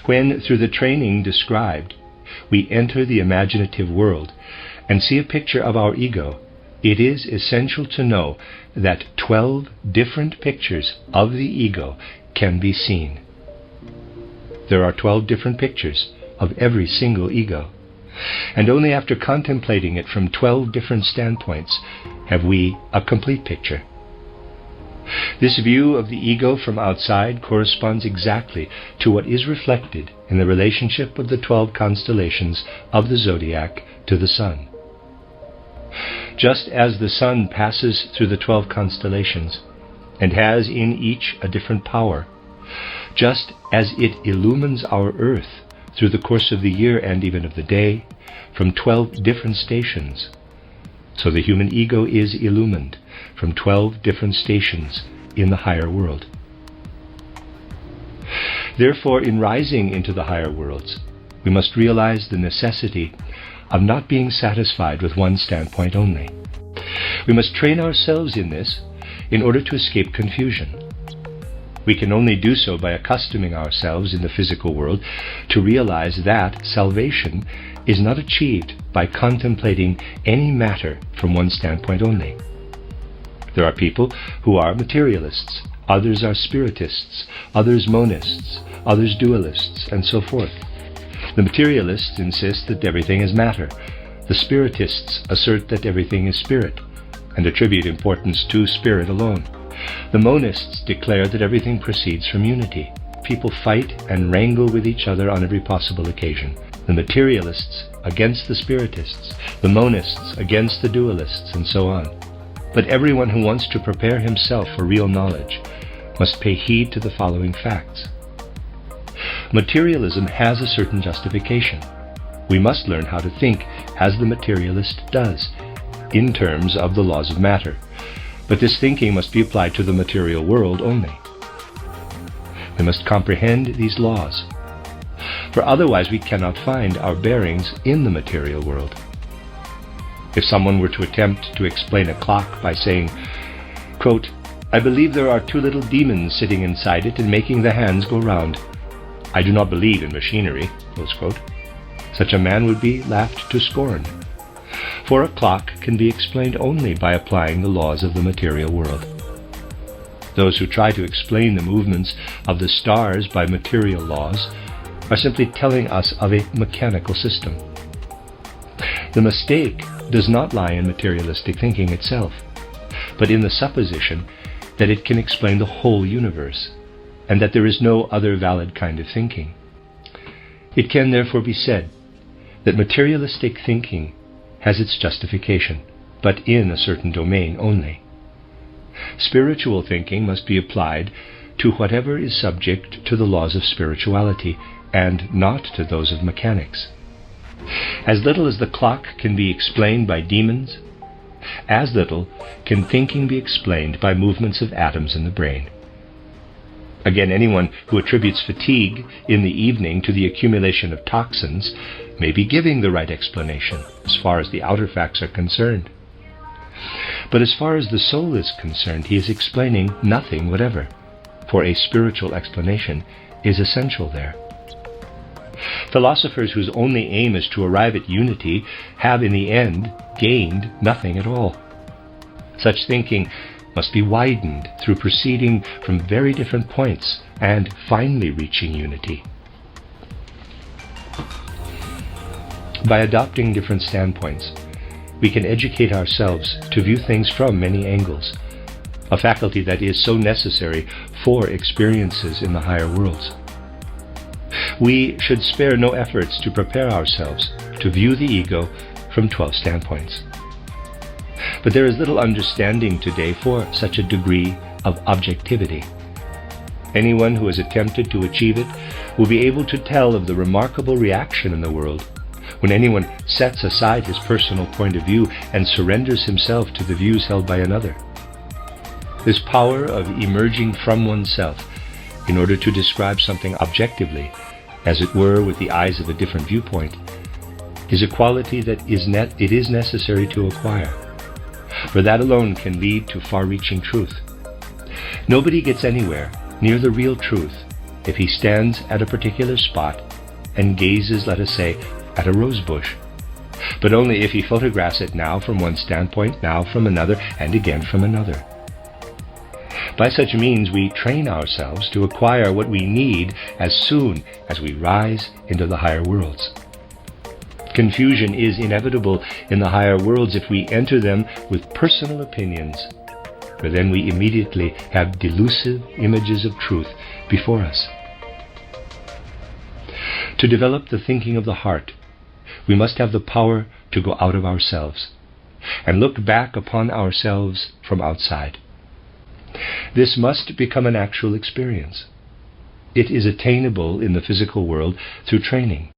When, through the training described, we enter the imaginative world and see a picture of our ego, it is essential to know that 12 different pictures of the ego can be seen. There are 12 different pictures of every single ego, and only after contemplating it from 12 different standpoints have we a complete picture. This view of the ego from outside corresponds exactly to what is reflected in the relationship of the 12 constellations of the zodiac to the sun. Just as the sun passes through the 12 constellations and has in each a different power, just as it illumines our earth through the course of the year and even of the day from 12 different stations, so the human ego is illumined from 12 different stations in the higher world. Therefore, in rising into the higher worlds, we must realize the necessity of not being satisfied with one standpoint only. We must train ourselves in this in order to escape confusion. We can only do so by accustoming ourselves in the physical world to realize that salvation is not achieved by contemplating any matter from one standpoint only. There are people who are materialists, others are spiritists, others monists, others dualists, and so forth. The materialists insist that everything is matter. The spiritists assert that everything is spirit, and attribute importance to spirit alone. The monists declare that everything proceeds from unity. People fight and wrangle with each other on every possible occasion. The materialists against the spiritists, the monists against the dualists, and so on. But everyone who wants to prepare himself for real knowledge must pay heed to the following facts. Materialism has a certain justification. We must learn how to think as the materialist does, in terms of the laws of matter. But this thinking must be applied to the material world only. We must comprehend these laws, for otherwise we cannot find our bearings in the material world. If someone were to attempt to explain a clock by saying, quote, "I believe there are 2 little demons sitting inside it and making the hands go round. I do not believe in machinery," close quote, such a man would be laughed to scorn. For a clock can be explained only by applying the laws of the material world. Those who try to explain the movements of the stars by material laws are simply telling us of a mechanical system. The mistake does not lie in materialistic thinking itself, but in the supposition that it can explain the whole universe, and that there is no other valid kind of thinking. It can therefore be said that materialistic thinking has its justification, but in a certain domain only. Spiritual thinking must be applied to whatever is subject to the laws of spirituality, and not to those of mechanics. As little as the clock can be explained by demons, as little can thinking be explained by movements of atoms in the brain. Again, anyone who attributes fatigue in the evening to the accumulation of toxins may be giving the right explanation as far as the outer facts are concerned. But as far as the soul is concerned, he is explaining nothing whatever, for a spiritual explanation is essential there. Philosophers whose only aim is to arrive at unity have in the end gained nothing at all. Such thinking must be widened through proceeding from very different points and finally reaching unity. By adopting different standpoints, we can educate ourselves to view things from many angles, a faculty that is so necessary for experiences in the higher worlds. We should spare no efforts to prepare ourselves to view the ego from 12 standpoints. But there is little understanding today for such a degree of objectivity. Anyone who has attempted to achieve it will be able to tell of the remarkable reaction in the world when anyone sets aside his personal point of view and surrenders himself to the views held by another. This power of emerging from oneself in order to describe something objectively, as it were with the eyes of a different viewpoint, is a quality that it is necessary to acquire, for that alone can lead to far-reaching truth. Nobody gets anywhere near the real truth if he stands at a particular spot and gazes, let us say, at a rose bush, but only if he photographs it now from one standpoint, now from another, and again from another. By such means we train ourselves to acquire what we need as soon as we rise into the higher worlds. Confusion is inevitable in the higher worlds if we enter them with personal opinions, for then we immediately have delusive images of truth before us. To develop the thinking of the heart, we must have the power to go out of ourselves and look back upon ourselves from outside. This must become an actual experience. It is attainable in the physical world through training,